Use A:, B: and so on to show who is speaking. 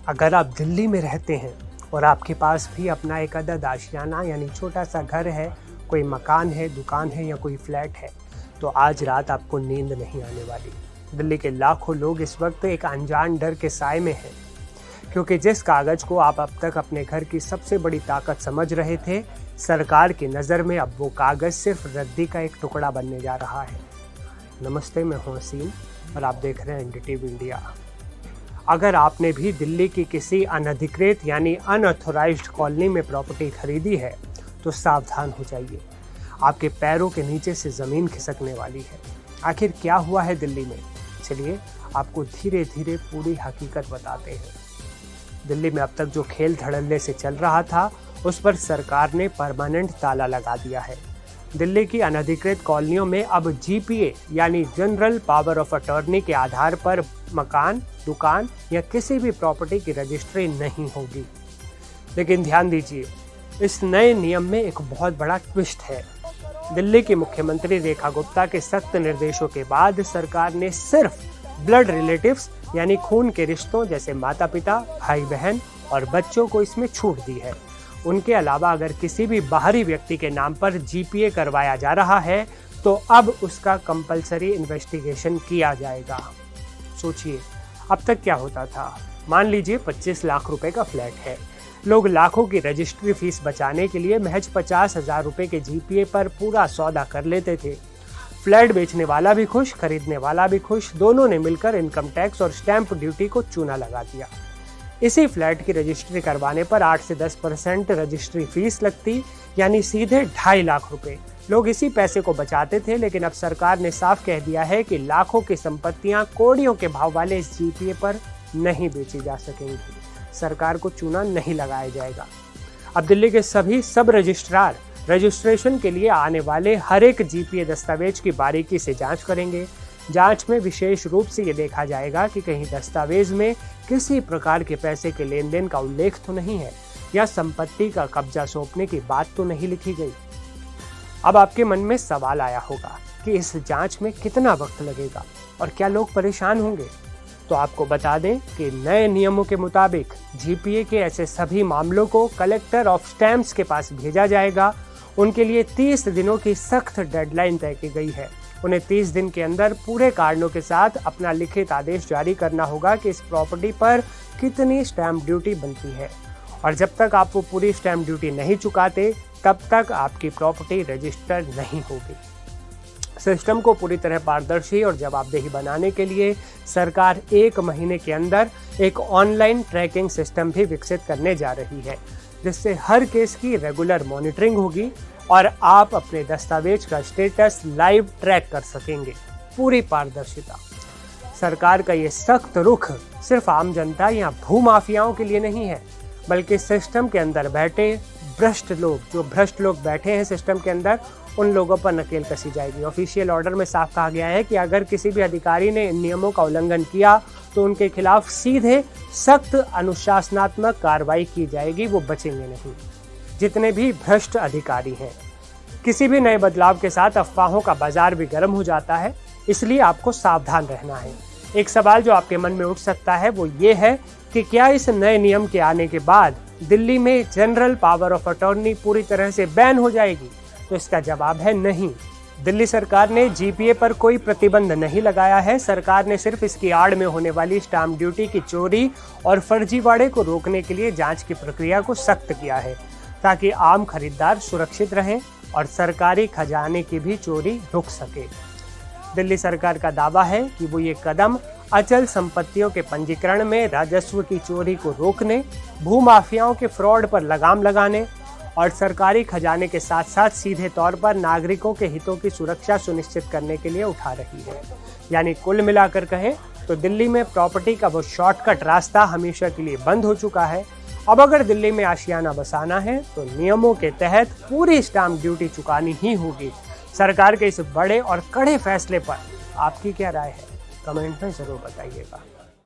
A: अगर आप दिल्ली में रहते हैं और आपके पास भी अपना एक अदद आशियाना यानी छोटा सा घर है, कोई मकान है, दुकान है या कोई फ्लैट है, तो आज रात आपको नींद नहीं आने वाली। दिल्ली के लाखों लोग इस वक्त एक अनजान डर के साए में हैं, क्योंकि जिस कागज़ को आप अब तक अपने घर की सबसे बड़ी ताकत समझ रहे थे, सरकार की नज़र में अब वो कागज़ सिर्फ रद्दी का एक टुकड़ा बनने जा रहा है। नमस्ते, मैं हूं असीम और आप देख रहे हैं एनडीटीवी इंडिया। अगर आपने भी दिल्ली की किसी अनधिकृत यानी अनऑथोराइज्ड कॉलोनी में प्रॉपर्टी खरीदी है तो सावधान हो जाइए, आपके पैरों के नीचे से ज़मीन खिसकने वाली है। आखिर क्या हुआ है दिल्ली में? चलिए आपको धीरे धीरे पूरी हकीकत बताते हैं। दिल्ली में अब तक जो खेल धड़ल्ले से चल रहा था, उस पर सरकार ने परमानेंट ताला लगा दिया है। दिल्ली की अनधिकृत कॉलोनियों में अब जीपीए यानी जनरल पावर ऑफ अटॉर्नी के आधार पर मकान, दुकान या किसी भी प्रॉपर्टी की रजिस्ट्री नहीं होगी। लेकिन ध्यान दीजिए, इस नए नियम में एक बहुत बड़ा ट्विस्ट है। दिल्ली की मुख्यमंत्री रेखा गुप्ता के सख्त निर्देशों के बाद सरकार ने सिर्फ ब्लड रिलेटिव्स यानी खून के रिश्तों जैसे माता पिता, भाई बहन और बच्चों को इसमें छूट दी है। उनके अलावा अगर किसी भी बाहरी व्यक्ति के नाम पर जीपीए करवाया जा रहा है तो अब उसका कंपलसरी इन्वेस्टिगेशन किया जाएगा। सोचिए, अब तक क्या होता था। मान लीजिए 25 लाख रुपए का फ्लैट है, लोग लाखों की रजिस्ट्री फीस बचाने के लिए महज 50,000 रुपए के जीपीए पर पूरा सौदा कर लेते थे। फ्लैट बेचने वाला भी खुश, खरीदने वाला भी खुश, दोनों ने मिलकर इनकम टैक्स और स्टैंप ड्यूटी को चूना लगा दिया। इसी फ्लैट की रजिस्ट्री करवाने पर 8 से 10% रजिस्ट्री फीस लगती, यानी सीधे 2.5 लाख रुपए। लोग इसी पैसे को बचाते थे, लेकिन अब सरकार ने साफ कह दिया है कि लाखों की संपत्तियां कोड़ियों के भाव वाले इस जीपीए पर नहीं बेची जा सकेंगी। सरकार को चूना नहीं लगाया जाएगा। अब दिल्ली के सभी सब रजिस्ट्रार रजिस्ट्रेशन के लिए आने वाले हर एक जीपीए दस्तावेज की बारीकी से जांच करेंगे। जांच में विशेष रूप से ये देखा जाएगा कि कहीं दस्तावेज में किसी प्रकार के पैसे के लेन देन का उल्लेख तो नहीं है या संपत्ति का कब्जा सौंपने की बात तो नहीं लिखी गई। अब आपके मन में सवाल आया होगा कि इस जांच में कितना वक्त लगेगा और क्या लोग परेशान होंगे। तो आपको बता दें कि नए नियमों के मुताबिक जीपीए के ऐसे सभी मामलों को कलेक्टर ऑफ स्टैम्प्स के पास भेजा जाएगा। उनके लिए 30 दिनों की सख्त डेडलाइन तय की गई है। उन्हें 30 दिन के अंदर पूरे कारणों के साथ अपना लिखित आदेश जारी करना होगा कि इस प्रॉपर्टी पर कितनी स्टैंप ड्यूटी बनती है, और जब तक आप वो पूरी स्टैंप ड्यूटी नहीं चुकाते तब तक आपकी प्रॉपर्टी रजिस्टर नहीं होगी। सिस्टम को पूरी तरह पारदर्शी और जवाबदेही बनाने के लिए सरकार 1 महीने के अंदर एक ऑनलाइन ट्रैकिंग सिस्टम भी विकसित करने जा रही है, जिससे हर केस की रेगुलर मॉनिटरिंग होगी और आप अपने दस्तावेज का स्टेटस लाइव ट्रैक कर सकेंगे। पूरी पारदर्शिता। सरकार का ये सख्त रुख सिर्फ आम जनता या भूमाफियाओं के लिए नहीं है, बल्कि सिस्टम के अंदर बैठे भ्रष्ट लोग बैठे हैं सिस्टम के अंदर, उन लोगों पर नकेल कसी जाएगी। ऑफिशियल ऑर्डर में साफ कहा गया है कि अगर किसी भी अधिकारी ने इन नियमों का उल्लंघन किया तो उनके खिलाफ सीधे सख्त अनुशासनात्मक कार्रवाई की जाएगी, वो बचेंगे नहीं। जितने भी भ्रष्ट अधिकारी हैं, किसी भी नए बदलाव के साथ अफवाहों का बाजार भी गर्म हो जाता है, इसलिए आपको सावधान रहना है। एक सवाल जो आपके मन में उठ सकता है वो ये है कि क्या इस नए नियम के आने के बाद दिल्ली में जनरल पावर ऑफ अटॉर्नी पूरी तरह से बैन हो जाएगी? तो इसका जवाब है नहीं। दिल्ली सरकार ने जीपीए पर कोई प्रतिबंध नहीं लगाया है। सरकार ने सिर्फ इसकी आड़ में होने वाली स्टैंप ड्यूटी की चोरी और फर्जीवाड़े को रोकने के लिए जांच की प्रक्रिया को सख्त किया है, ताकि आम खरीदार सुरक्षित रहें और सरकारी खजाने की भी चोरी रुक सके। दिल्ली सरकार का दावा है कि वो ये कदम अचल संपत्तियों के पंजीकरण में राजस्व की चोरी को रोकने, भूमाफियाओं के फ्रॉड पर लगाम लगाने और सरकारी खजाने के साथ साथ सीधे तौर पर नागरिकों के हितों की सुरक्षा सुनिश्चित करने के लिए उठा रही है। यानी कुल मिलाकर कहें तो दिल्ली में प्रॉपर्टी का वो शॉर्टकट रास्ता हमेशा के लिए बंद हो चुका है। अब अगर दिल्ली में आशियाना बसाना है तो नियमों के तहत पूरी स्टैंप ड्यूटी चुकानी ही होगी। सरकार के इस बड़े और कड़े फैसले पर आपकी क्या राय है? कमेंट में जरूर बताइएगा।